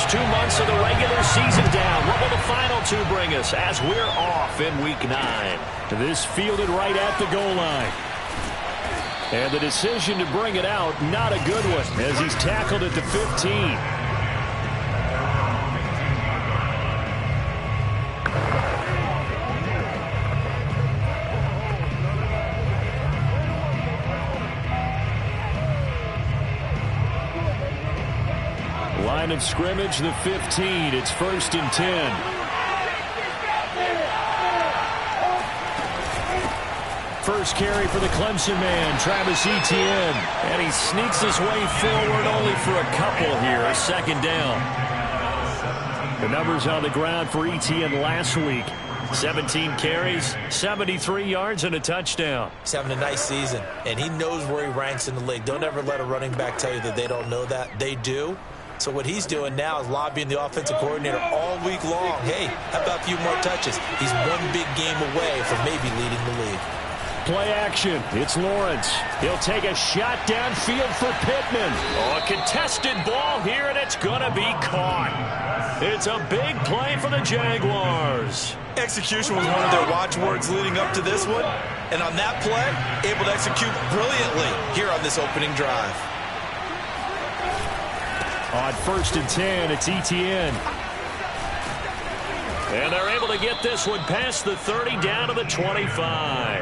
first 2 months of the regular season down. What will the final two bring us as we're off in Week 9? This fielded right at the goal line. And the decision to bring it out, not a good one, as he's tackled at the 15. Line of scrimmage, the 15. It's 1st and 10. First carry for the Clemson man, Travis Etienne. And he sneaks his way forward only for a couple here, a second down. The numbers on the ground for Etienne last week. 17 carries, 73 yards, and a touchdown. He's having a nice season, and he knows where he ranks in the league. Don't ever let a running back tell you that they don't know that. They do. So what he's doing now is lobbying the offensive coordinator all week long. Hey, how about a few more touches? He's one big game away from maybe leading the league. Play action. It's Lawrence. He'll take a shot downfield for Pittman. Oh, a contested ball here, and it's going to be caught. It's a big play for the Jaguars. Execution was one of their watchwords leading up to this one. And on that play, able to execute brilliantly here on this opening drive. On 1st and 10, it's Etienne. And they're able to get this one past the 30 down to the 25.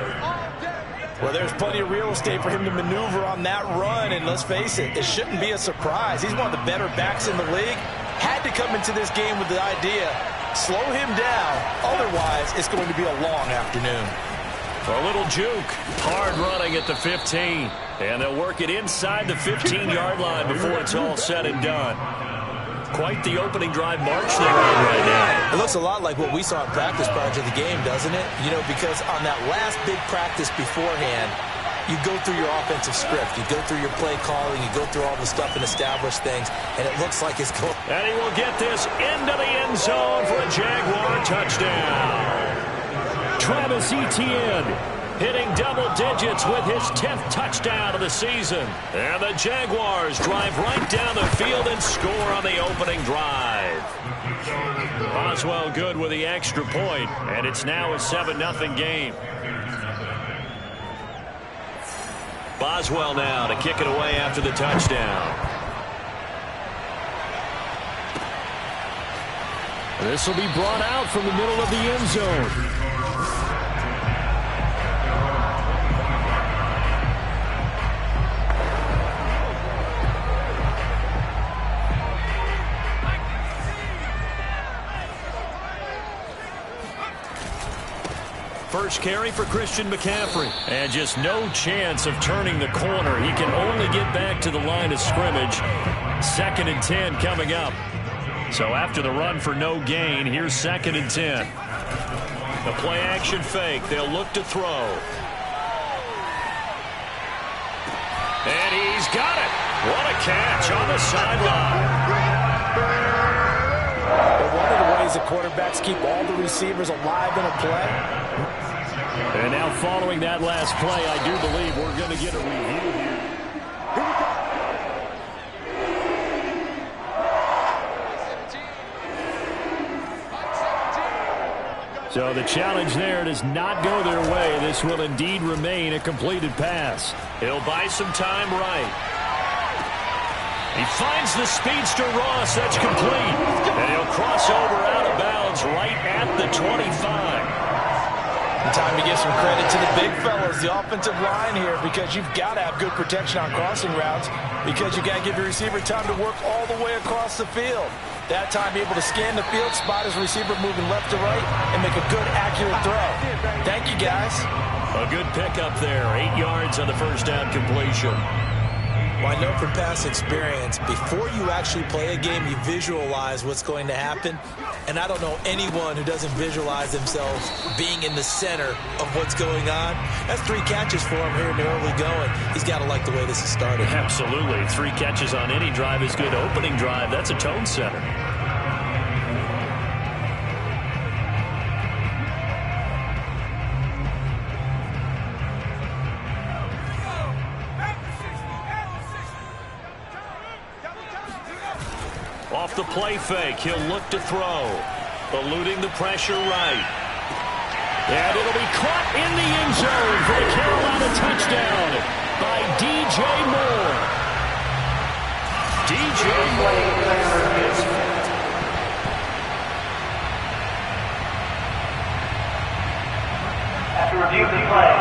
Well, there's plenty of real estate for him to maneuver on that run. And let's face it, it shouldn't be a surprise. He's one of the better backs in the league. Had to come into this game with the idea, slow him down. Otherwise, it's going to be a long afternoon. A little juke. Hard running at the 15. And they'll work it inside the 15-yard line before it's all said and done. Quite the opening drive march they're on right now. It looks a lot like what we saw in practice prior to the game, doesn't it? You know, because on that last big practice beforehand, you go through your offensive script. You go through your play calling. You go through all the stuff and establish things. And it looks like it's going. And he will get this into the end zone for a Jaguar touchdown. Travis Etienne hitting double digits with his 10th touchdown of the season. And the Jaguars drive right down the field and score on the opening drive. Boswell good with the extra point, and it's now a 7-0 game. Boswell now to kick it away after the touchdown. This will be brought out from the middle of the end zone. First carry for Christian McCaffrey. And just no chance of turning the corner. He can only get back to the line of scrimmage. 2nd and 10 coming up. So after the run for no gain, here's 2nd and 10. The play action fake. They'll look to throw. And he's got it. What a catch on the sideline. One of the ways the quarterbacks keep all the receivers alive in a play. And now following that last play, I do believe we're going to get a review here. So the challenge there does not go their way. This will indeed remain a completed pass. He'll buy some time right. He finds the speedster Ross. That's complete. And he'll cross over out of bounds right at the 25. Time to give some credit to the big fellas, the offensive line here, because you've got to have good protection on crossing routes, because you've got to give your receiver time to work all the way across the field. That time, able to scan the field, spot his receiver moving left to right, and make a good, accurate throw. Thank you, guys. A good pickup there. 8 yards on the first down completion. Well, I know from past experience, before you actually play a game, you visualize what's going to happen. And I don't know anyone who doesn't visualize themselves being in the center of what's going on. That's 3 catches for him here in the early going. He's got to like the way this is started. Absolutely. 3 catches on any drive is good. Opening drive, that's a tone setter. Off the play fake, he'll look to throw. Eluding the pressure right. And it'll be caught in the end zone for the Carolina touchdown by DJ Moore. DJ Moore is after review of the play,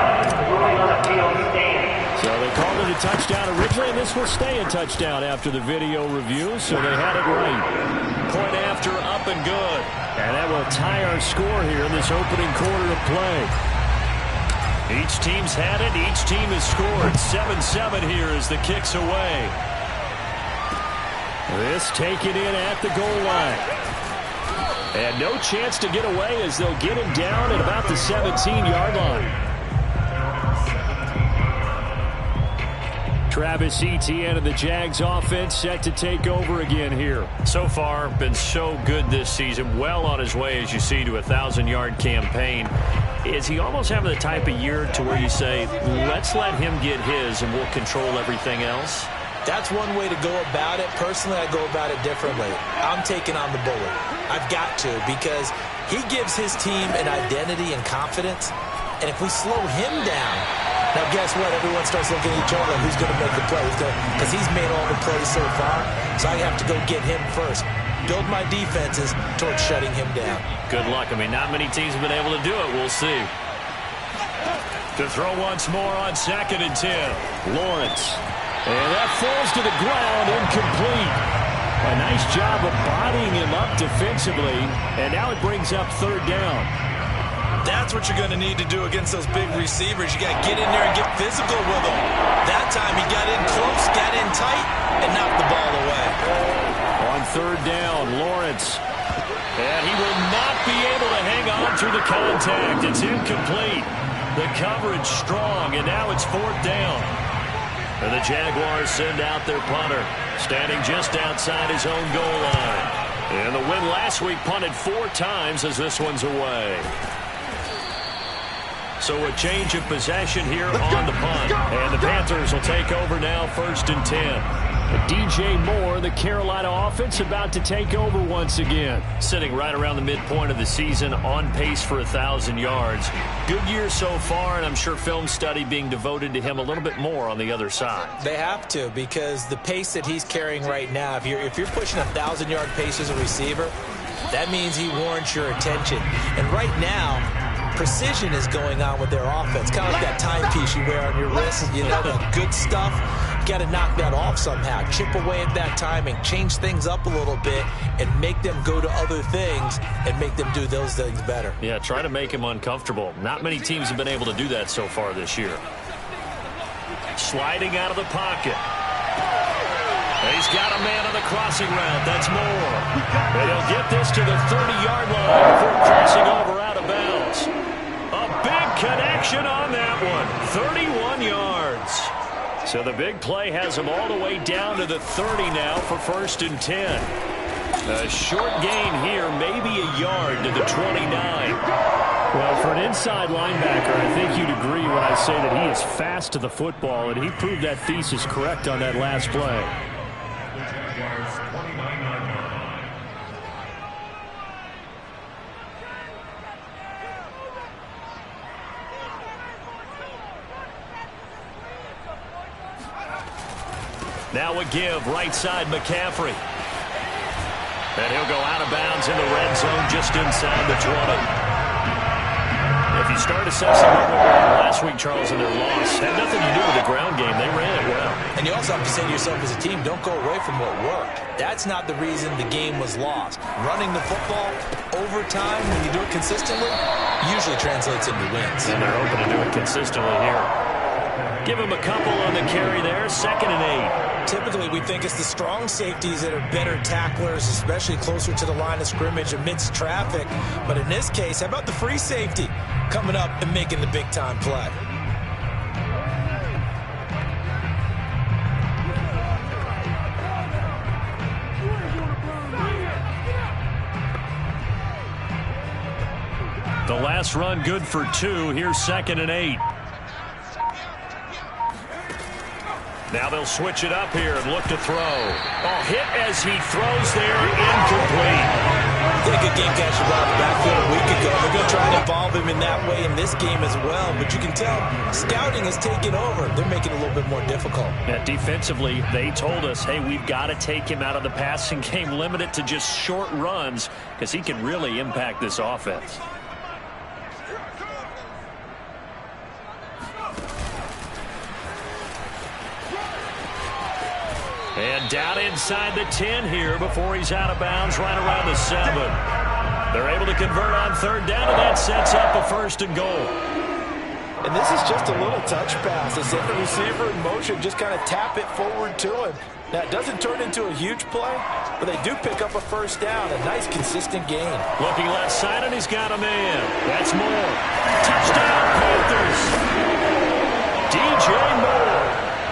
ruling on the field stands. So they called it a touchdown originally, and this will stay a touchdown after the video review, so they had it right. point after, up and good. And that will tie our score here in this opening quarter of play. Each team's had it. Each team has scored. 7-7 here as the kick's away. This taken in at the goal line. And no chance to get away as they'll get him down at about the 17-yard line. Travis Etienne of the Jags offense set to take over again here. So far, been so good this season. Well on his way, as you see, to a 1,000-yard campaign. Is he almost having the type of year to where you say, let's let him get his and we'll control everything else? That's one way to go about it. Personally, I go about it differently. I'm taking on the bullet. I've got to, because he gives his team an identity and confidence. And if we slow him down, now guess what? Everyone starts looking at each other like, who's going to make the play? Because he's made all the plays so far. So I have to go get him first. Build my defenses towards shutting him down. Good luck. I mean, not many teams have been able to do it. We'll see. To throw once more on 2nd and 10. Lawrence. And that falls to the ground, incomplete. A nice job of bodying him up defensively. And now it brings up 3rd down. That's what you're going to need to do against those big receivers. You got to get in there and get physical with them. That time he got in close, got in tight, and knocked the ball away. On 3rd down, Lawrence. And he will not be able to hang on through the contact. It's incomplete. The coverage strong, and now it's 4th down. And the Jaguars send out their punter, standing just outside his own goal line. And the win last week punted 4 times as this one's away. So a change of possession here on the punt. And the Panthers will take over now, 1st and 10. DJ Moore, the Carolina offense, about to take over once again. Sitting right around the midpoint of the season, on pace for 1,000 yards. Good year so far, and I'm sure film study being devoted to him a little bit more on the other side. They have to, because the pace that he's carrying right now, if you're pushing 1,000-yard pace as a receiver, that means he warrants your attention. And right now, precision is going on with their offense. Kind of like that timepiece you wear on your wrist. You know, the good stuff. You got to knock that off somehow. Chip away at that timing. Change things up a little bit and make them go to other things and make them do those things better. Yeah, try to make him uncomfortable. Not many teams have been able to do that so far this year. Sliding out of the pocket. He's got a man on the crossing route. That's Moore. And he'll get this to the 30-yard line before crossing over out of bounds. A big connection on that one. 31 yards. So the big play has him all the way down to the 30 now for 1st and 10. A short gain here, maybe a yard to the 29. Well, for an inside linebacker, I think you'd agree when I say that he is fast to the football, and he proved that thesis correct on that last play. Now a give, right side McCaffrey. And he'll go out of bounds in the red zone just inside the 20. If you start assessing what went wrong last week, Charles, in their loss, had nothing to do with the ground game. They ran it well. And you also have to say to yourself as a team, don't go away from what worked. That's not the reason the game was lost. Running the football over time, when you do it consistently, usually translates into wins. And they're hoping to do it consistently here. Give him a couple on the carry there, 2nd and 8. Typically, we think it's the strong safeties that are better tacklers, especially closer to the line of scrimmage amidst traffic. But in this case, how about the free safety coming up and making the big-time play? The last run good for 2. Here's 2nd and 8. Now they'll switch it up here and look to throw. Oh, hit as he throws there, incomplete. Did a good game catching ball in the backfield a week ago. They're going to try to involve him in that way in this game as well. But you can tell scouting has taken over. They're making it a little bit more difficult. Yeah, defensively, they told us, hey, we've got to take him out of the passing game, limit it to just short runs, because he can really impact this offense. And down inside the 10 here before he's out of bounds, right around the 7. They're able to convert on third down, and that sets up a 1st and goal. And this is just a little touch pass. They set the receiver in motion, just kind of tap it forward to him. Now, it doesn't turn into a huge play, but they do pick up a 1st down. A nice, consistent gain. Looking left side, and he's got a man. That's Moore. Touchdown, Panthers. DJ Moore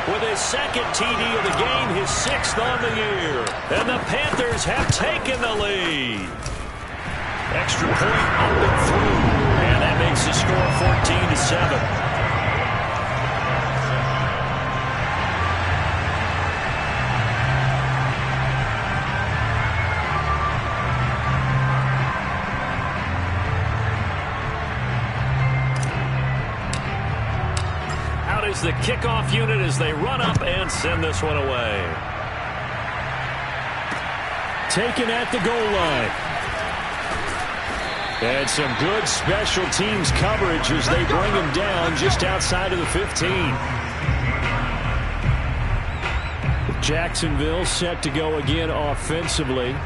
with his 2nd TD of the game, his 6th on the year. And the Panthers have taken the lead. Extra point up and through. And that makes the score 14-7. The kickoff unit as they run up and send this one away. Taken at the goal line. And some good special teams coverage as they bring him down just outside of the 15. Jacksonville set to go again offensively.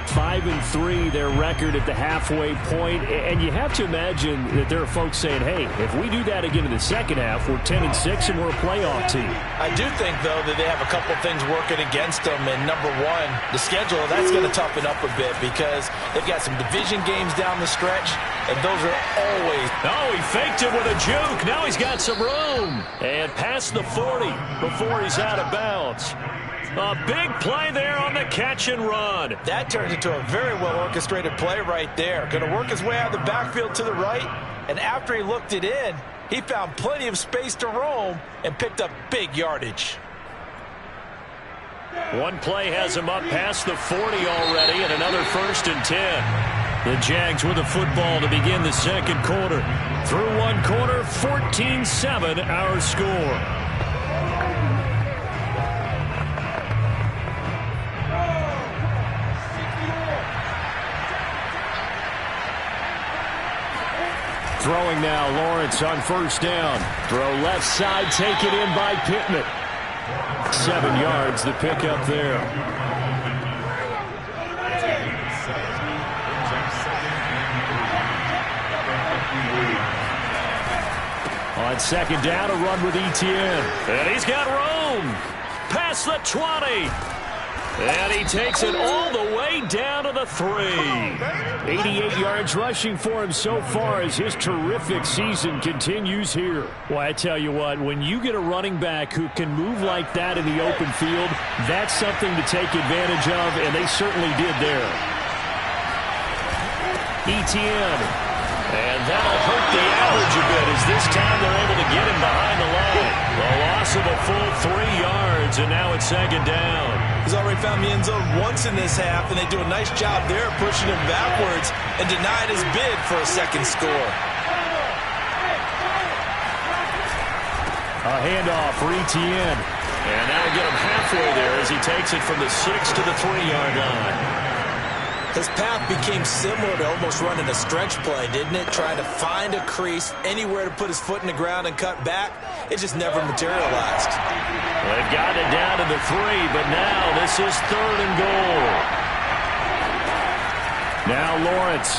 5-3 their record at the halfway point, and you have to imagine that there are folks saying, hey, if we do that again in the second half, we're 10-6 and we're a playoff team. I do think, though, that they have a couple things working against them, and number one, the schedule, that's going to toughen up a bit because they've got some division games down the stretch, and those are always... Oh, he faked it with a juke. Now he's got some room. And past the 40 before he's out of bounds. A big play there on the catch and run. That turns into a very well-orchestrated play right there. Going to work his way out of the backfield to the right, and after he looked it in, he found plenty of space to roam and picked up big yardage. One play has him up past the 40 already, and another 1st and 10. The Jags with the football to begin the second quarter. Through one quarter, 14-7 our score. Throwing now, Lawrence on 1st down. Throw left side, taken in by Pittman. 7 yards, the pickup there. On 2nd down, a run with Etienne. And he's got room. Past the 20. And he takes it all the way down to the 3. 88 yards rushing for him so far as his terrific season continues here. Well, I tell you what, when you get a running back who can move like that in the open field, that's something to take advantage of, and they certainly did there. Etienne. And that'll hurt the average a bit as this time they're able to get him behind the line. The loss of a full 3 yards, and now it's 2nd down. He's already found the end zone once in this half, and they do a nice job there pushing him backwards and denied his bid for a 2nd score. A handoff for Etienne. And that'll get him halfway there as he takes it from the 6 to the 3-yard line. His path became similar to almost running a stretch play, didn't it? Trying to find a crease, anywhere to put his foot in the ground and cut back. It just never materialized. Well, they've got it down to the 3, but now this is 3rd and goal. Now Lawrence.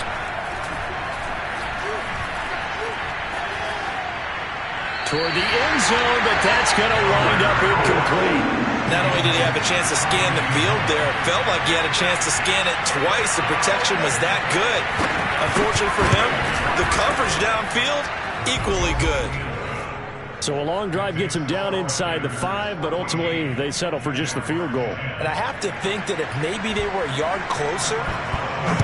Toward the end zone, but that's going to wind up incomplete. Not only did he have a chance to scan the field there, it felt like he had a chance to scan it twice. The protection was that good. Unfortunately for him, the coverage downfield, equally good. So a long drive gets him down inside the 5, but ultimately they settle for just the field goal. And I have to think that if maybe they were a yard closer,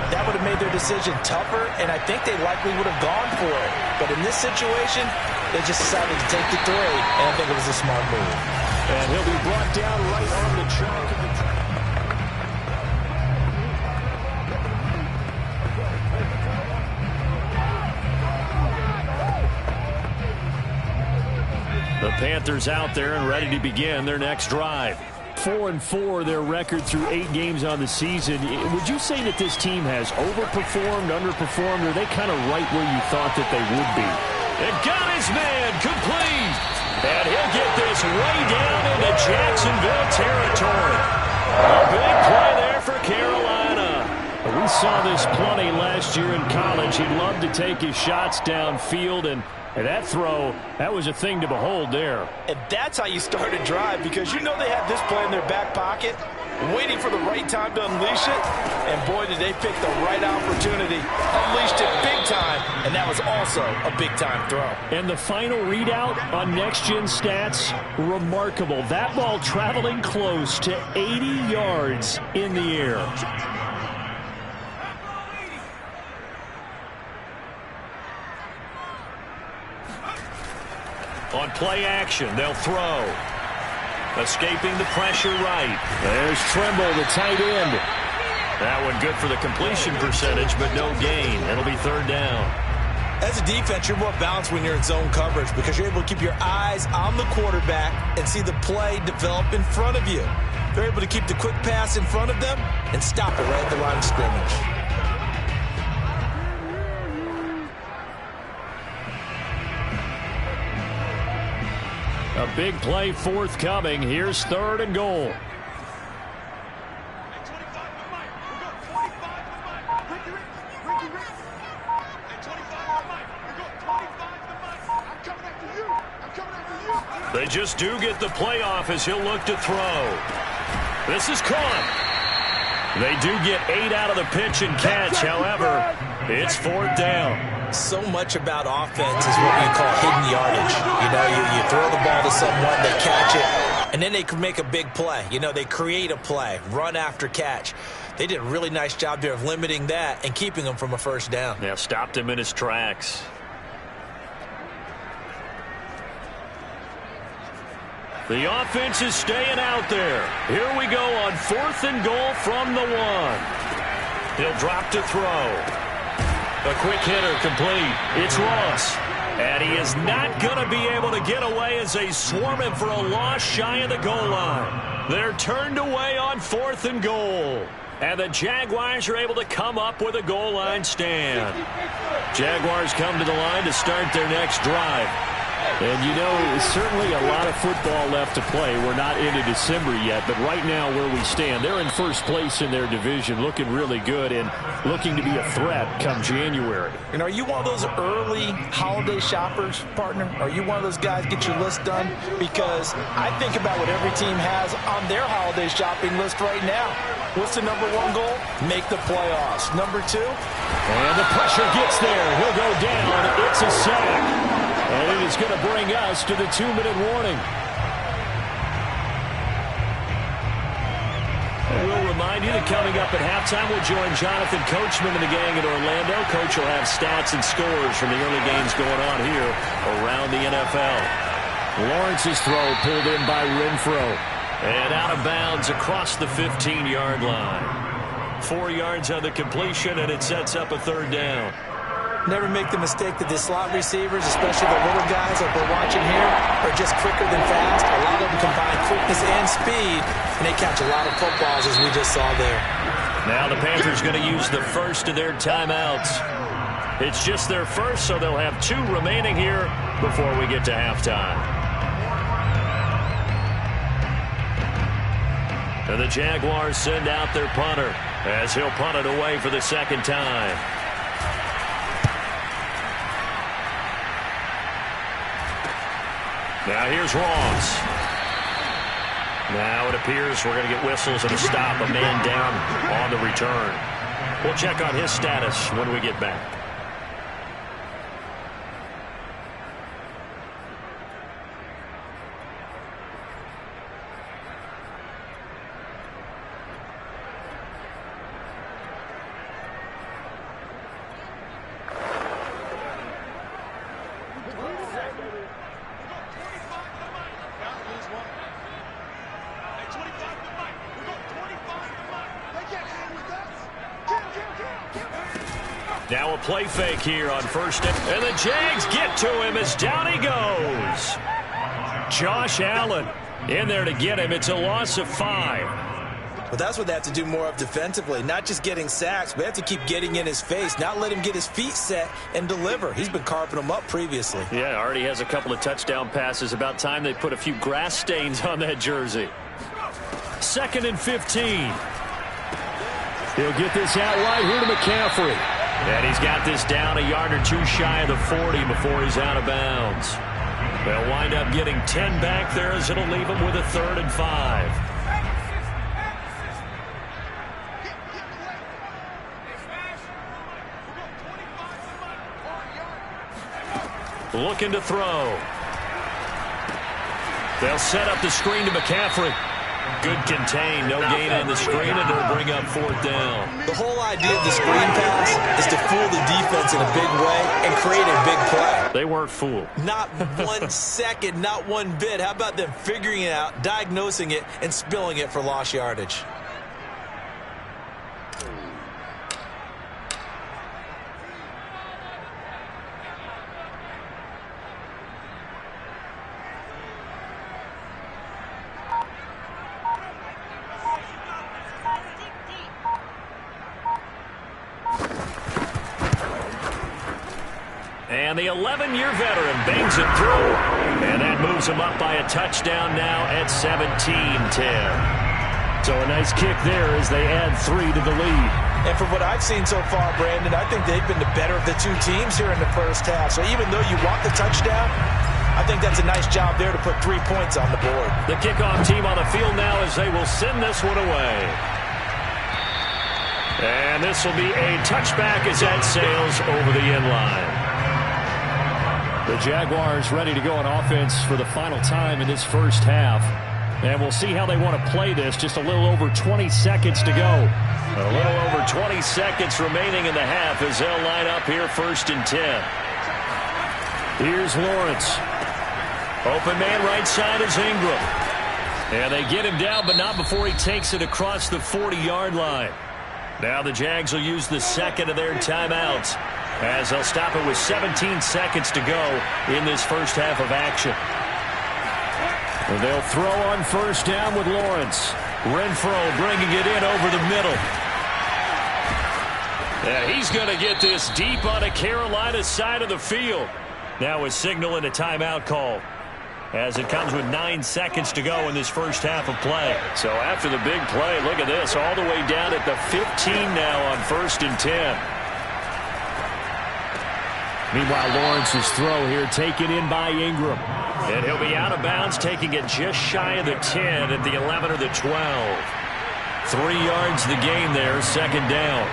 that would have made their decision tougher, and I think they likely would have gone for it. But in this situation, they just decided to take the 3, and I think it was a smart move. And he'll be brought down right on the track of the track. The Panthers out there and ready to begin their next drive. 4-4 their record through 8 games on the season. Would you say that this team has overperformed, underperformed, or are they kind of right where you thought that they would be? It got his man complete. And he'll get this way down into Jacksonville territory. A big play there for Carolina. We saw this plenty last year in college. He loved to take his shots downfield, and that throw, that was a thing to behold there. And that's how you start a drive, because you know they have this play in their back pocket, waiting for the right time to unleash it. And boy, did they pick the right opportunity. Unleashed it big time, and that was also a big-time throw. And the final readout on next-gen stats, remarkable. That ball traveling close to 80 yards in the air. On play action, they'll throw. Escaping the pressure right. There's Trimble, the tight end. That one good for the completion percentage, but no gain. It'll be third down. As a defense, you're more balanced when you're in zone coverage because you're able to keep your eyes on the quarterback and see the play develop in front of you. They're able to keep the quick pass in front of them and stop it right at the line of scrimmage. A big play forthcoming. Here's 3rd and goal. They just do get the playoff as he'll look to throw. This is caught. They do get 8 out of the pitch and catch. However, it's 4th down. So much about offense is what we call hidden yardage. You know, you throw the ball to someone, they catch it, and then they can make a big play. You know, they create a play, run after catch. They did a really nice job there of limiting that and keeping him from a first down. Yeah, stopped him in his tracks. The offense is staying out there. Here we go on 4th and goal from the 1. He'll drop to throw. A quick hitter complete. It's Ross. And he is not going to be able to get away as they swarm him for a loss shy of the goal line. They're turned away on 4th and goal. And the Jaguars are able to come up with a goal line stand. Jaguars come to the line to start their next drive. And, you know, certainly a lot of football left to play. We're not into December yet, but right now where we stand, they're in first place in their division, looking really good and looking to be a threat come January. And are you one of those early holiday shoppers, partner? Are you one of those guys get your list done? Because I think about what every team has on their holiday shopping list right now. What's the number 1 goal? Make the playoffs. Number 2? And the pressure gets there. He'll go down. It's a sack. And it is going to bring us to the 2-minute warning. We'll remind you that coming up at halftime, we'll join Jonathan Coachman and the gang in Orlando. Coach will have stats and scores from the early games going on here around the NFL. Lawrence's throw pulled in by Renfro. And out of bounds across the 15-yard line. 4 yards on the completion, and it sets up a 3rd down. Never make the mistake that the slot receivers, especially the little guys like we're watching here, are just quicker than fast. A lot of them combine quickness and speed, and they catch a lot of footballs, as we just saw there. Now the Panthers going to use the first of their timeouts. It's just their first, so they'll have 2 remaining here before we get to halftime. And the Jaguars send out their punter as he'll punt it away for the 2nd time. Now here's Ross. Now it appears we're going to get whistles and a stop. A man down on the return. We'll check on his status when we get back. Now a play fake here on first down. And the Jags get to him as down he goes. Josh Allen in there to get him. It's a loss of 5. But that's what they have to do more of defensively. Not just getting sacks, but they have to keep getting in his face, not let him get his feet set and deliver. He's been carving them up previously. Yeah, already has a couple of touchdown passes. About time they put a few grass stains on that jersey. 2nd and 15. He'll get this out wide here to McCaffrey. And he's got this down a yard or two shy of the 40 before he's out of bounds. They'll wind up getting 10 back there as it'll leave him with a 3rd and 5. Looking to throw. They'll set up the screen to McCaffrey. Good contain, no gain on the screen, and it'll bring up 4th down. The whole idea of the screen pass is to fool the defense in a big way and create a big play. They weren't fooled. Not 1 second, not one bit. How about them figuring it out, diagnosing it, and spilling it for lost yardage? And the 11-year veteran bangs it through. And that moves him up by a touchdown now at 17-10. So a nice kick there as they add 3 to the lead. And from what I've seen so far, Brandon, I think they've been the better of the two teams here in the first half. So even though you want the touchdown, I think that's a nice job there to put 3 points on the board. The kickoff team on the field now as they will send this one away. And this will be a touchback as that sails over the end line. The Jaguars ready to go on offense for the final time in this first half. And we'll see how they want to play this. Just a little over 20 seconds to go. A little over 20 seconds remaining in the half as they'll line up here 1st and 10. Here's Lawrence. Open man right side is Ingram. And they get him down, but not before he takes it across the 40-yard line. Now the Jags will use the 2nd of their timeouts as they'll stop it with 17 seconds to go in this first half of action. And they'll throw on 1st down with Lawrence. Renfro bringing it in over the middle. Yeah, he's going to get this deep on the Carolina side of the field. Now a signal and a timeout call as it comes with 9 seconds to go in this first half of play. So after the big play, look at this, all the way down at the 15 now on 1st and 10. Meanwhile, Lawrence's throw here taken in by Ingram. And he'll be out of bounds, taking it just shy of the 10 at the 11 or the 12. 3 yards the gain there, 2nd down.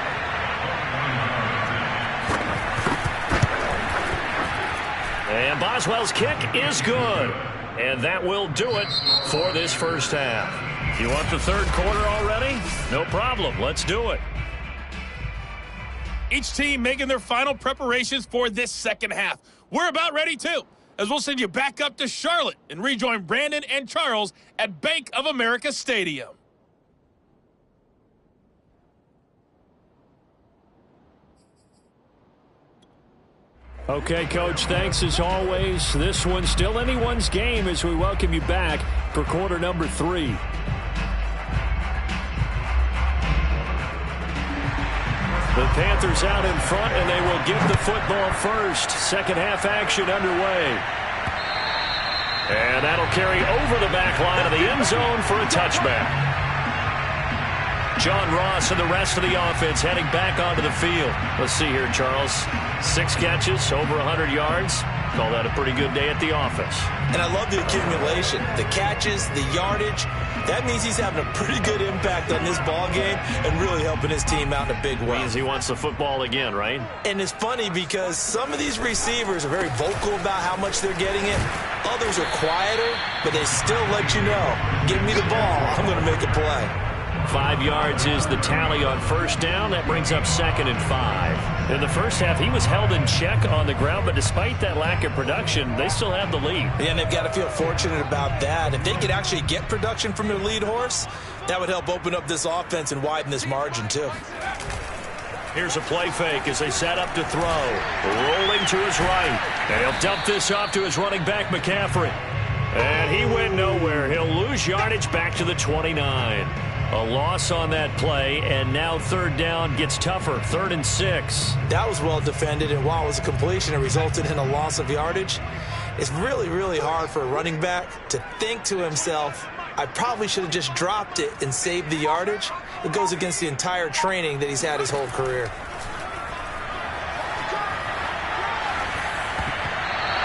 And Boswell's kick is good. And that will do it for this first half. You want the 3rd quarter already? No problem. Let's do it. Each team making their final preparations for this second half. We're about ready, too, as we'll send you back up to Charlotte and rejoin Brandon and Charles at Bank of America Stadium. Okay, Coach, thanks as always. This one's still anyone's game as we welcome you back for quarter number 3. The Panthers out in front, and they will get the football first. Second half action underway. And that'll carry over the back line of the end zone for a touchback. John Ross and the rest of the offense heading back onto the field. Let's see here, Charles. 6 catches, over 100 yards. Call that a pretty good day at the office. And I love the accumulation, the catches, the yardage. That means he's having a pretty good impact on this ball game and really helping his team out in a big way. Means he wants the football again, right? And it's funny because some of these receivers are very vocal about how much they're getting it. Others are quieter, but they still let you know, give me the ball, I'm going to make a play. 5 yards is the tally on 1st down. That brings up 2nd and 5. In the first half, he was held in check on the ground, but despite that lack of production, they still have the lead. Yeah, and they've got to feel fortunate about that. If they could actually get production from their lead horse, that would help open up this offense and widen this margin, too. Here's a play fake as they set up to throw. Rolling to his right. And he'll dump this off to his running back, McCaffrey. And he went nowhere. He'll lose yardage back to the 29. A loss on that play, and now third down gets tougher. 3rd and 6. That was well defended, and while it was a completion, it resulted in a loss of yardage. It's really, really hard for a running back to think to himself, I probably should have just dropped it and saved the yardage. It goes against the entire training that he's had his whole career.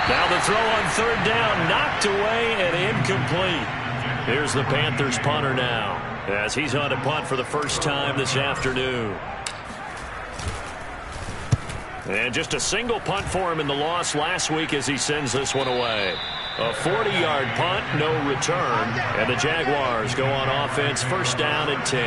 Now the throw on 3rd down, knocked away and incomplete. Here's the Panthers punter now, as he's on to punt for the first time this afternoon. And just a single punt for him in the loss last week as he sends this one away. A 40-yard punt, no return, and the Jaguars go on offense, 1st down and 10.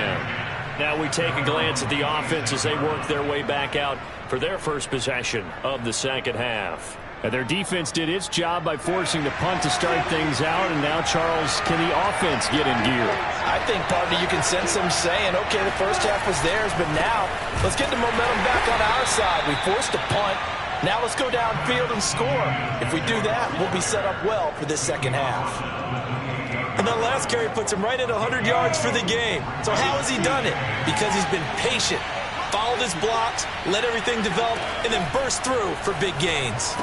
Now we take a glance at the offense as they work their way back out for their first possession of the second half. And their defense did its job by forcing the punt to start things out, and now, Charles, can the offense get in gear? I think, partner, you can sense them saying, okay, the first half was theirs, but now let's get the momentum back on our side. We forced a punt. Now let's go downfield and score. If we do that, we'll be set up well for this second half. And that last carry puts him right at 100 yards for the game. So how has he done it? Because he's been patient, followed his blocks, let everything develop, and then burst through for big gains.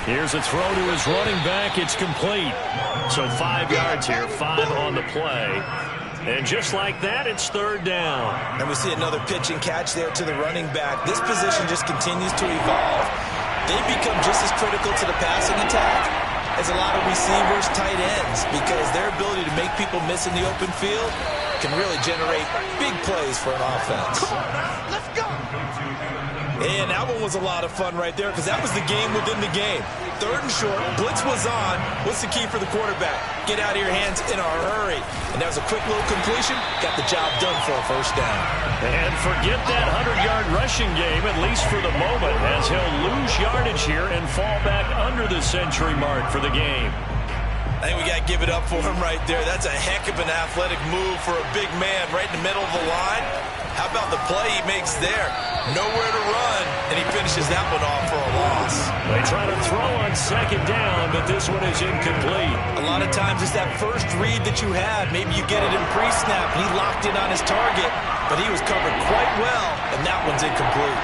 Here's a throw to his running back. It's complete. So 5 yards here, 5 on the play. And just like that, it's 3rd down. And we see another pitch and catch there to the running back. This position just continues to evolve. They become just as critical to the passing attack as a lot of receivers, tight ends, because their ability to make people miss in the open field can really generate big plays for an offense. Let's go! And that one was a lot of fun right there because that was the game within the game. 3rd and short, blitz was on. What's the key for the quarterback? Get out of your hands in a hurry. And that was a quick little completion. Got the job done for a 1st down. And forget that 100-yard rushing game, at least for the moment, as he'll lose yardage here and fall back under the century mark for the game. I think we got to give it up for him right there. That's a heck of an athletic move for a big man right in the middle of the line. How about the play he makes there? Nowhere to run, and he finishes that one off for a loss. They try to throw on 2nd down, but this one is incomplete. A lot of times it's that first read that you have. Maybe you get it in pre-snap, and he locked in on his target, but he was covered quite well, and that one's incomplete.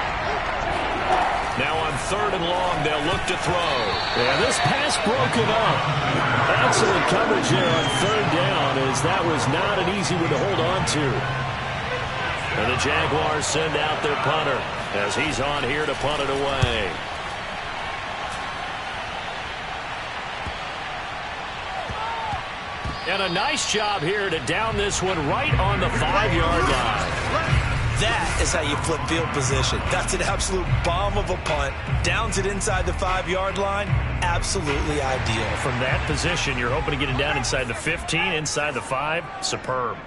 Now on 3rd and long, they'll look to throw. And this pass broken up. Excellent coverage there on 3rd down, as that was not an easy one to hold on to. And the Jaguars send out their punter as he's on here to punt it away. And a nice job here to down this one right on the 5-yard line. That is how you flip field position. That's an absolute bomb of a punt. Downs it inside the 5-yard line. Absolutely ideal. From that position, you're hoping to get it down inside the 15, inside the 5. Superb.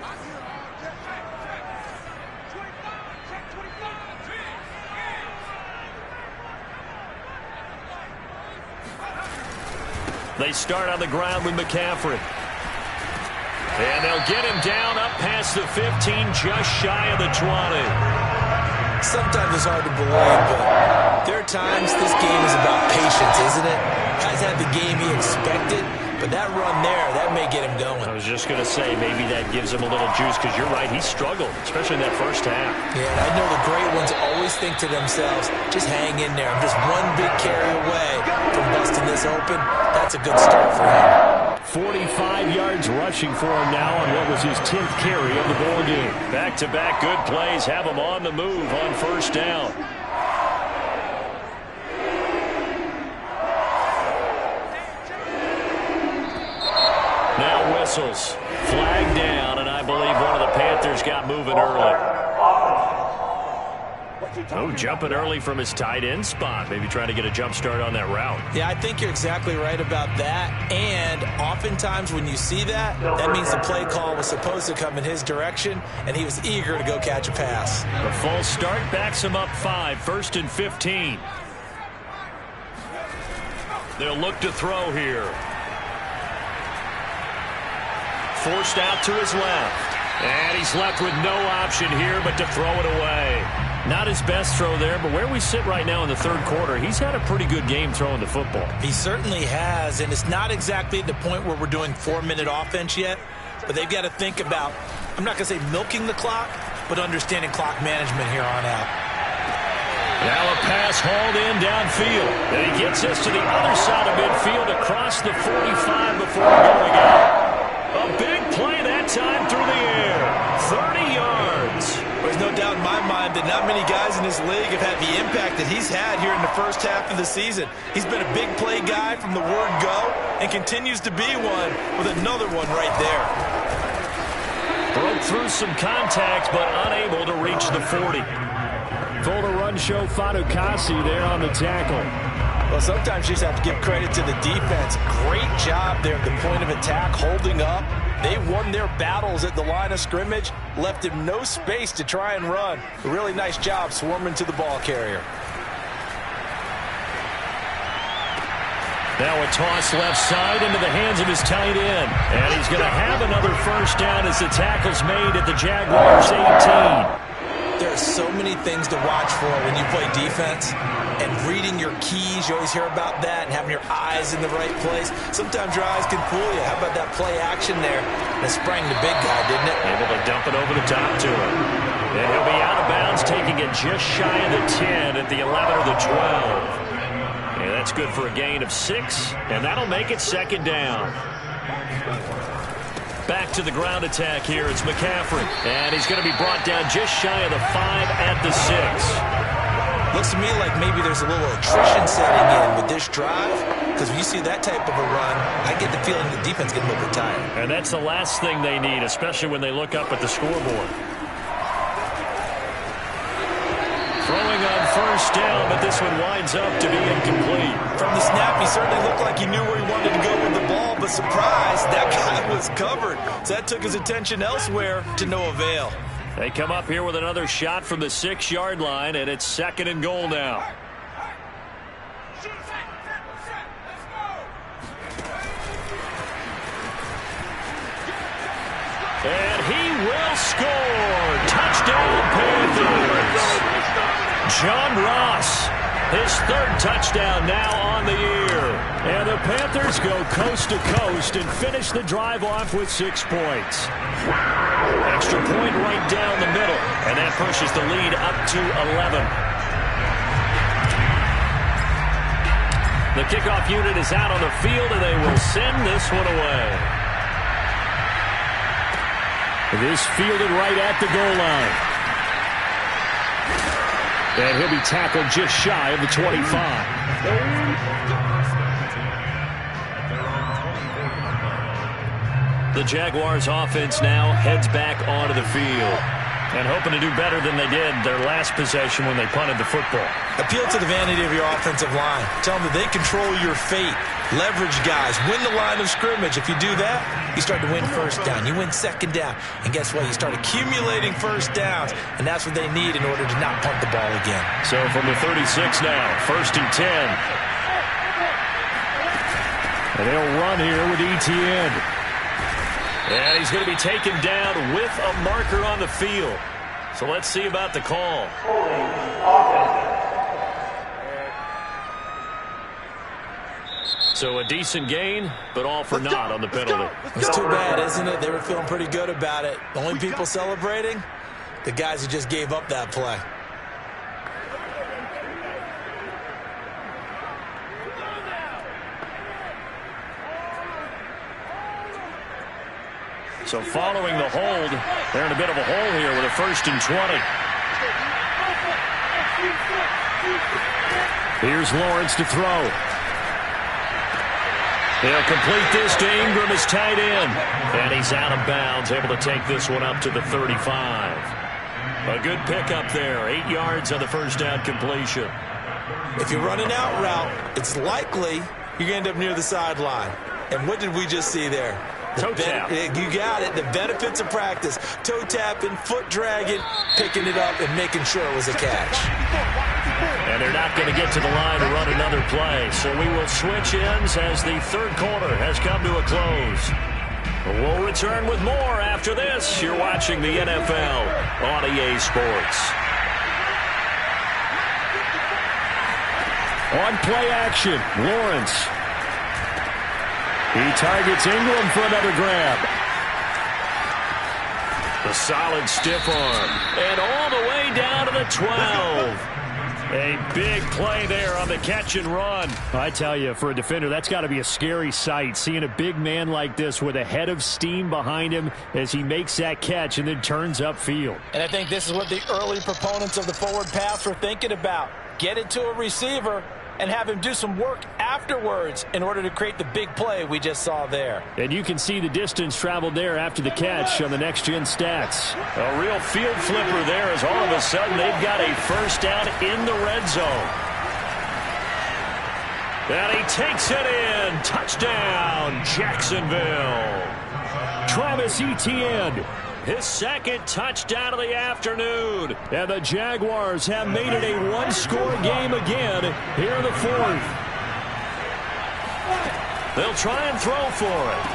They start on the ground with McCaffrey. And they'll get him down up past the 15, just shy of the 20. Sometimes it's hard to believe, but there are times this game is about patience, isn't it? Guys had the game he expected, but that run there, that may get him going. I was just going to say, maybe that gives him a little juice, because you're right, he struggled, especially in that first half. Yeah, and I know the great ones always think to themselves, just hang in there. I'm just one big carry away from busting this open. That's a good start for him. 45 yards rushing for him now on what was his 10th carry of the ball game. Back-to-back good plays have him on the move on 1st down. Now whistles. Flag down, and I believe one of the Panthers got moving early. Oh, jumping early from his tight end spot. Maybe trying to get a jump start on that route. Yeah, I think you're exactly right about that. And oftentimes when you see that, that means the play call was supposed to come in his direction, and he was eager to go catch a pass. The false start backs him up 5, 1st and 15. They'll look to throw here. Forced out to his left. And he's left with no option here but to throw it away. Not his best throw there, but where we sit right now in the third quarter, he's had a pretty good game throwing the football. He certainly has, and it's not exactly at the point where we're doing 4-minute offense yet, but they've got to think about, I'm not going to say milking the clock, but understanding clock management here on out. Now a pass hauled in downfield, and he gets us to the other side of midfield across the 45 before going out. A big play that time through the air, 30 yards. There's no doubt in my mind that not many guys in this league have had the impact that he's had here in the first half of the season. He's been a big play guy from the word go and continues to be one with another one right there. Broke through some contact, but unable to reach the 40. Full to run show Fadukasi there on the tackle. Well, sometimes you just have to give credit to the defense. Great job there at the point of attack, holding up. They won their battles at the line of scrimmage, left him no space to try and run. A really nice job swarming to the ball carrier. Now a toss left side into the hands of his tight end. And he's going to have another first down as the tackle's made at the Jaguars' 18. There are so many things to watch for when you play defense, and reading your keys, you always hear about that, and having your eyes in the right place. Sometimes your eyes can fool you. How about that play action there? That sprang the big guy, didn't it? Able to dump it over the top to him. And he'll be out of bounds, taking it just shy of the 10 at the 11 or the 12. And that's good for a gain of 6, and that'll make it second down. Back to the ground attack here. It's McCaffrey. And he's going to be brought down just shy of the 5 at the 6. Looks to me like maybe there's a little attrition setting in with this drive, because when you see that type of a run, I get the feeling the defense getting a little bit tired. And that's the last thing they need, especially when they look up at the scoreboard. Throwing on first down, but this one winds up to be incomplete. From the snap, he certainly looked like he knew where he wanted to go with the ball, but surprise, that guy was covered. So that took his attention elsewhere to no avail. They come up here with another shot from the 6-yard line, and it's second and goal now. And he will score. Touchdown, Panthers. John Ross, his third touchdown now on the year. And the Panthers go coast to coast and finish the drive off with 6 points. Extra point right down the middle, and that pushes the lead up to 11. The kickoff unit is out on the field, and they will send this one away. This fielded right at the goal line. And he'll be tackled just shy of the 25. The Jaguars offense now heads back onto the field and hoping to do better than they did their last possession when they punted the football. Appeal to the vanity of your offensive line. Tell them that they control your fate. Leverage guys. Win the line of scrimmage. If you do that, you start to win first down. You win second down. And guess what? You start accumulating first downs. And that's what they need in order to not punt the ball again. So from the 36 now, first and 10. And they'll run here with Etienne. And he's going to be taken down with a marker on the field. So let's see about the call. So a decent gain, but all for naught on the penalty. It's too bad, isn't it? They were feeling pretty good about it. The only people celebrating, the guys who just gave up that play. So following the hold, they're in a bit of a hole here with a first and 20. Here's Lawrence to throw. He'll complete this to Ingram as tight end. And he's out of bounds, able to take this one up to the 35. A good pickup there, 8 yards on the first down completion. If you run an out route, it's likely you're going to end up near the sideline. And what did we just see there? Toe tap. You got it. The benefits of practice. Toe tapping, foot dragging, picking it up, and making sure it was a catch. And they're not going to get to the line to run another play. So we will switch ends as the third quarter has come to a close. We'll return with more after this. You're watching the NFL on EA Sports. On play action, Lawrence. He targets Ingram for another grab. A solid stiff arm. And all the way down to the 12. A big play there on the catch and run. I tell you, for a defender, that's got to be a scary sight, seeing a big man like this with a head of steam behind him as he makes that catch and then turns upfield. And I think this is what the early proponents of the forward pass were thinking about. Get it to a receiver and have him do some work afterwards in order to create the big play we just saw there. And you can see the distance traveled there after the catch on the next-gen stats. A real field flipper there as all of a sudden they've got a first down in the red zone. And he takes it in. Touchdown, Jacksonville. Travis Etienne. His second touchdown of the afternoon. And the Jaguars have made it a one-score game again here in the fourth. They'll try and throw for it.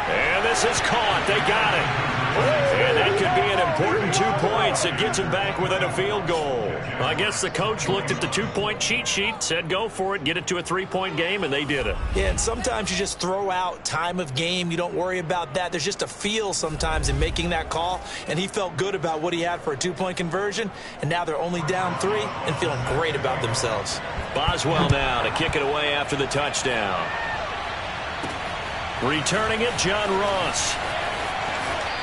And this is caught. They got it. And that could be an important 2 points. It gets him back within a field goal. I guess the coach looked at the 2-point cheat sheet, said go for it, get it to a 3-point game, and they did it. Yeah, and sometimes you just throw out time of game. You don't worry about that. There's just a feel sometimes in making that call, and he felt good about what he had for a 2-point conversion, and now they're only down 3 and feeling great about themselves. Boswell now to kick it away after the touchdown. Returning it, John Ross.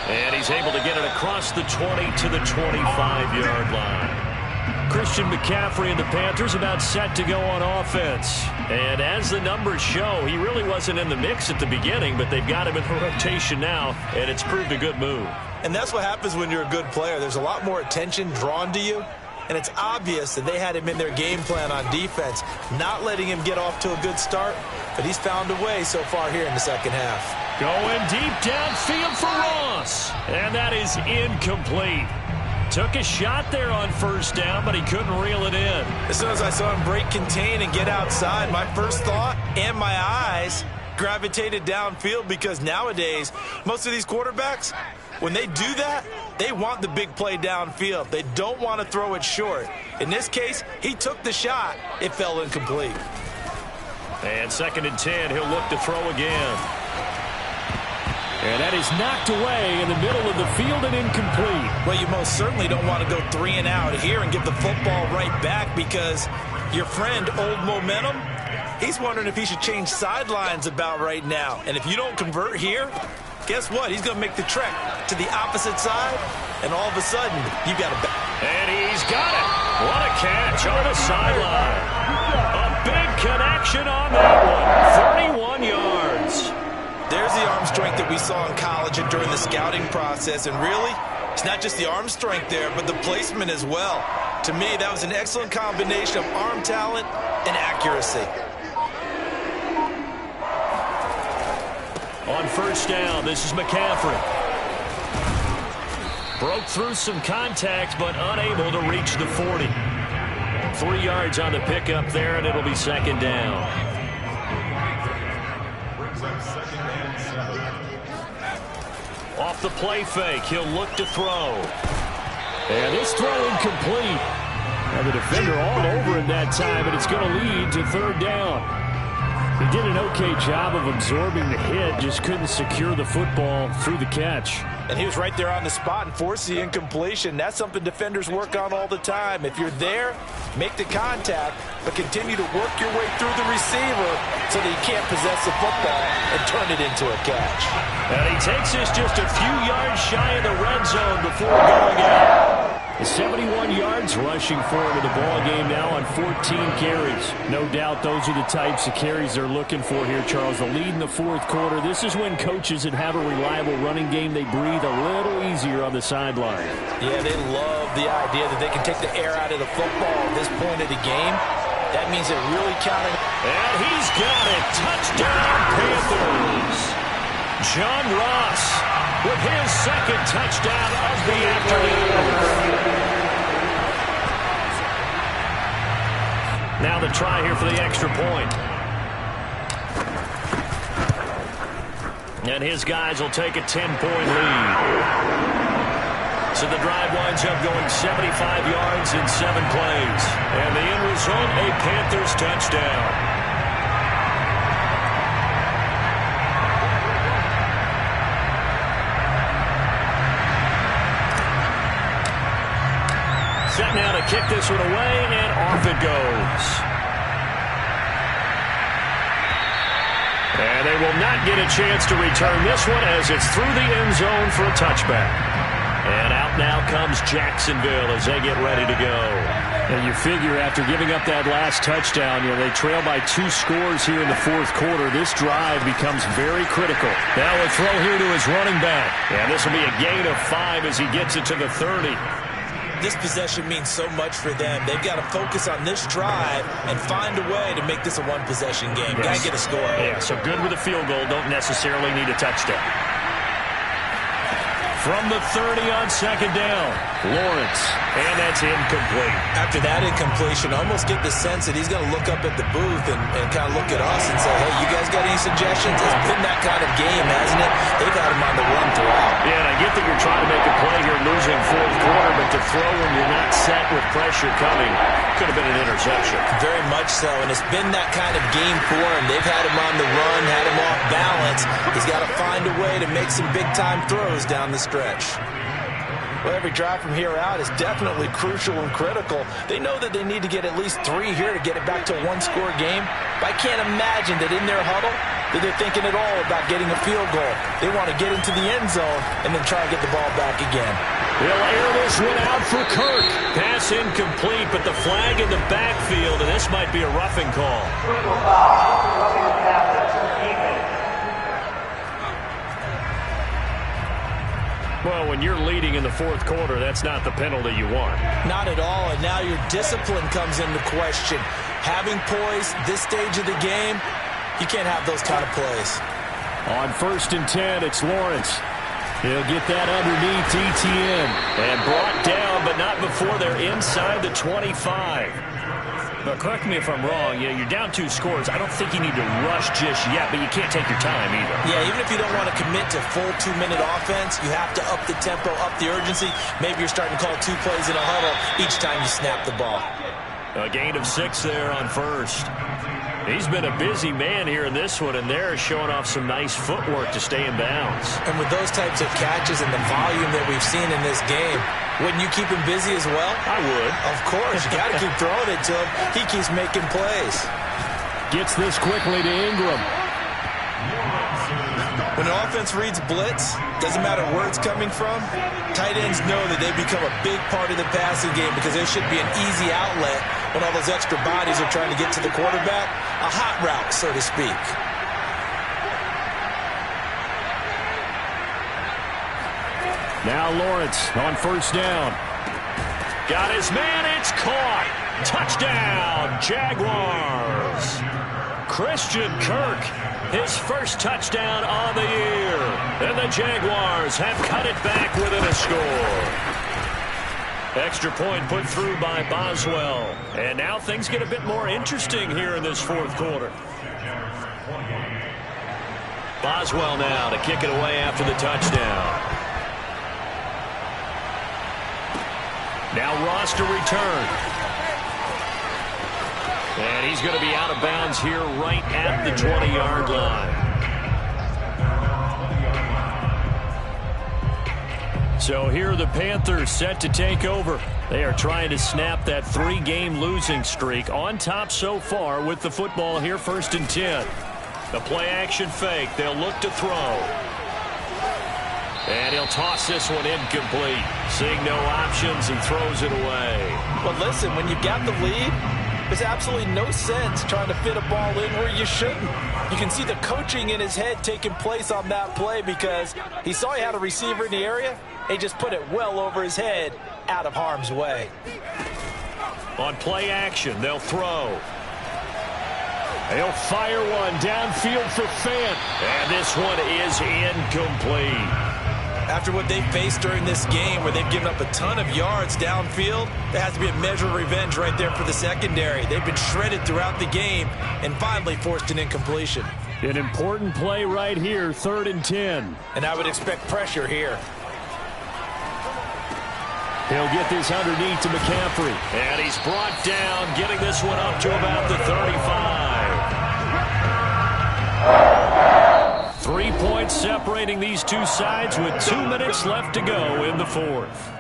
And he's able to get it across the 20 to the 25-yard line. Christian McCaffrey and the Panthers about set to go on offense. And as the numbers show, he really wasn't in the mix at the beginning, but they've got him in the rotation now, and it's proved a good move. And that's what happens when you're a good player. There's a lot more attention drawn to you, and it's obvious that they had him in their game plan on defense, not letting him get off to a good start, but he's found a way so far here in the second half. Going deep downfield for Ross. And that is incomplete. Took a shot there on first down, but he couldn't reel it in. As soon as I saw him break contain and get outside, my first thought and my eyes gravitated downfield, because nowadays, most of these quarterbacks, when they do that, they want the big play downfield. They don't want to throw it short. In this case, he took the shot. It fell incomplete. And 2nd and 10, he'll look to throw again. And that is knocked away in the middle of the field and incomplete. Well, you most certainly don't want to go 3 and out here and give the football right back, because your friend, Old Momentum, he's wondering if he should change sidelines about right now. And if you don't convert here, guess what? He's going to make the trek to the opposite side, and all of a sudden, you got a back. And he's got it. What a catch on the sideline. A big connection on that one. 31 yards. There's the arm strength that we saw in college and during the scouting process. And really, it's not just the arm strength there, but the placement as well. To me, that was an excellent combination of arm talent and accuracy. On first down, this is McCaffrey. Broke through some contact, but unable to reach the 40. 3 yards on the pickup there, and it'll be 2nd down. Off the play fake, he'll look to throw. And this throw incomplete. And the defender all over him that time, and it's going to lead to 3rd down. He did an okay job of absorbing the hit, just couldn't secure the football through the catch. And he was right there on the spot and forced the incompletion. That's something defenders work on all the time. If you're there, make the contact, but continue to work your way through the receiver so that he can't possess the football and turn it into a catch. And he takes this just a few yards shy of the red zone before going out. 71 yards rushing for him in the ball game now on 14 carries. No doubt those are the types of carries they're looking for here, Charles. The lead in the 4th quarter. This is when coaches that have a reliable running game, they breathe a little easier on the sideline. Yeah, they love the idea that they can take the air out of the football at this point of the game. That means it really counted. And he's got it. Touchdown, Panthers. John Ross with his 2nd touchdown of the afternoon. Now the try here for the extra point. And his guys will take a 10-point lead. So the drive winds up going 75 yards in 7 plays. And the end result, a Panthers touchdown. Set now to kick this one away, and off it goes. And they will not get a chance to return this one as it's through the end zone for a touchback. And out now comes Jacksonville as they get ready to go. And you figure after giving up that last touchdown, they trail by 2 scores here in the fourth quarter. This drive becomes very critical. Now a throw here to his running back. And this will be a gain of 5 as he gets it to the 30. This possession means so much for them. They've got to focus on this drive and find a way to make this a one-possession game. Yes. Got to get a score. Yeah, so good with a field goal. Don't necessarily need a touchdown. From the 30 on second down, Lawrence. And that's incomplete. After that incompletion, I almost get the sense that he's going to look up at the booth and kind of look at us and say, hey, you guys got any suggestions? It's been that kind of game, hasn't it? They've had him on the run throughout. Yeah, and I get that you're trying to make a play here losing fourth quarter, but to throw when you're not set with pressure coming could have been an interception. Very much so, and it's been that kind of game for him. They've had him on the run, had him off balance. He's got to find a way to make some big-time throws down the stretch. Well, every drive from here out is definitely crucial and critical. They know that they need to get at least 3 here to get it back to a one-score game. But I can't imagine that in their huddle that they're thinking at all about getting a field goal. They want to get into the end zone and then try to get the ball back again. They'll air this one out for Kirk. Pass incomplete, but the flag in the backfield, and this might be a roughing call. Roughing the passer, defense. Well, when you're leading in the fourth quarter, that's not the penalty you want. Not at all, and now your discipline comes into question. Having poise this stage of the game, you can't have those kind of plays. On 1st and 10, it's Lawrence. He'll get that underneath ETN. And brought down, but not before they're inside the 25. But correct me if I'm wrong, you're down 2 scores. I don't think you need to rush just yet, but you can't take your time either. Yeah, even if you don't want to commit to full 2-minute offense, you have to up the tempo, up the urgency. Maybe you're starting to call 2 plays in a huddle each time you snap the ball. A gain of 6 there on first. He's been a busy man here in this one, and they're showing off some nice footwork to stay in bounds. And with those types of catches and the volume that we've seen in this game, wouldn't you keep him busy as well? I would. Of course. You got to keep throwing it to him. He keeps making plays. Gets this quickly to Ingram. When an offense reads blitz, doesn't matter where it's coming from, tight ends know that they become a big part of the passing game because there should be an easy outlet when all those extra bodies are trying to get to the quarterback. A hot route, so to speak. Now Lawrence on 1st down. Got his man, it's caught. Touchdown, Jaguars. Christian Kirk, his first touchdown on the year. And the Jaguars have cut it back within a score. Extra point put through by Boswell. And now things get a bit more interesting here in this fourth quarter. Boswell now to kick it away after the touchdown. Now Ross to return. And he's going to be out of bounds here right at the 20-yard line. So here are the Panthers set to take over. They are trying to snap that 3-game losing streak. On top so far with the football here, 1st and 10. The play-action fake. They'll look to throw. And he'll toss this one incomplete. Seeing no options, he throws it away. But listen, when you've got the lead, there's absolutely no sense trying to fit a ball in where you shouldn't. You can see the coaching in his head taking place on that play because he saw he had a receiver in the area. He just put it well over his head, out of harm's way. On play action, they'll throw. He'll fire one downfield for Fant. And this one is incomplete. After what they've faced during this game where they've given up a ton of yards downfield, there has to be a measure of revenge right there for the secondary. They've been shredded throughout the game and finally forced an incompletion. An important play right here, 3rd and 10. And I would expect pressure here. He'll get this underneath to McCaffrey. And he's brought down, getting this one up to about the 35. 3 points separating these two sides with 2 minutes left to go in the fourth.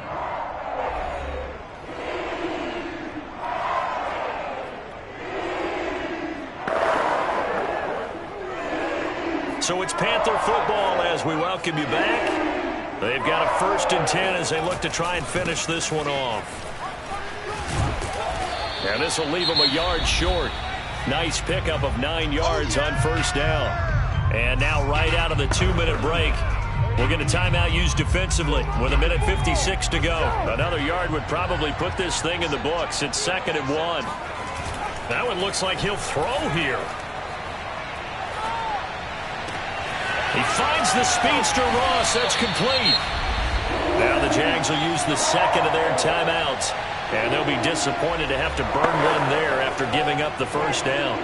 So it's Panther football as we welcome you back. They've got a 1st and 10 as they look to try and finish this one off. And this will leave them a yard short. Nice pickup of 9 yards on 1st down. And now right out of the 2-minute break, we'll get a timeout used defensively with 1:56 to go. Another yard would probably put this thing in the books. It's 2nd and 1. That one looks like he'll throw here. He finds the speedster Ross. That's complete. Now the Jags will use the 2nd of their timeouts. And they'll be disappointed to have to burn one there after giving up the 1st down.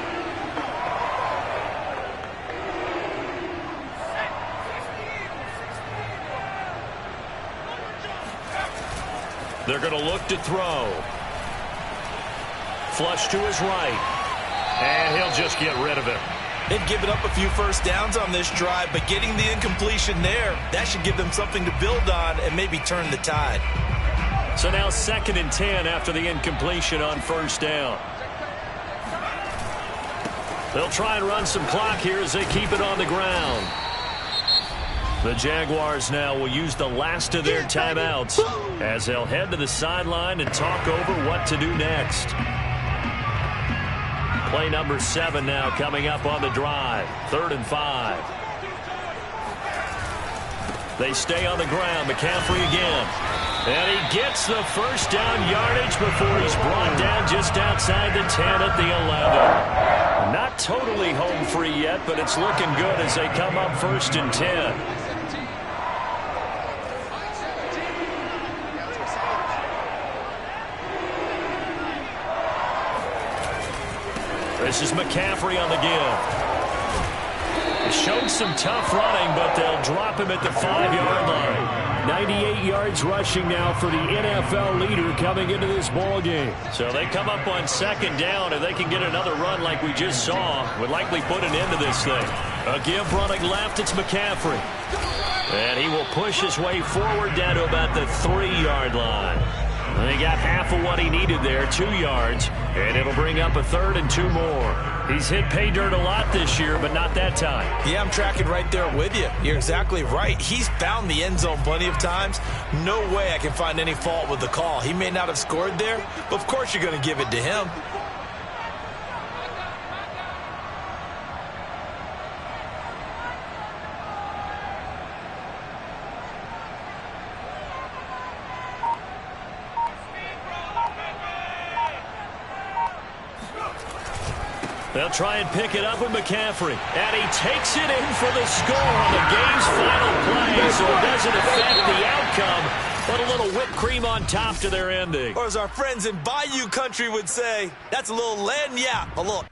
They're going to look to throw. Flush to his right. And he'll just get rid of it. They've given up a few 1st downs on this drive, but getting the incompletion there, that should give them something to build on and maybe turn the tide. So now 2nd and 10 after the incompletion on 1st down. They'll try and run some clock here as they keep it on the ground. The Jaguars now will use the last of their timeouts as they'll head to the sideline and talk over what to do next. Play number 7 now coming up on the drive. 3rd and 5. They stay on the ground. McCaffrey again. And he gets the 1st down yardage before he's brought down just outside the 10 at the 11. Not totally home free yet, but it's looking good as they come up 1st and 10. This is McCaffrey on the give. He showed some tough running, but they'll drop him at the 5-yard line. 98 yards rushing now for the NFL leader coming into this ball game. So they come up on 2nd down. If they can get another run like we just saw, would likely put an end to this thing. A give running left, it's McCaffrey. And he will push his way forward down to about the 3-yard line. And he got half of what he needed there, 2 yards, and it'll bring up a 3rd and 2 more. He's hit pay dirt a lot this year, but not that time. Yeah, I'm tracking right there with you. You're exactly right. He's found the end zone plenty of times. No way I can find any fault with the call. He may not have scored there, but of course you're going to give it to him. They'll try and pick it up with McCaffrey. And he takes it in for the score on the game's final play, so it doesn't affect the outcome, but a little whipped cream on top to their ending. Or as our friends in Bayou Country would say, that's a little lagniappe, a little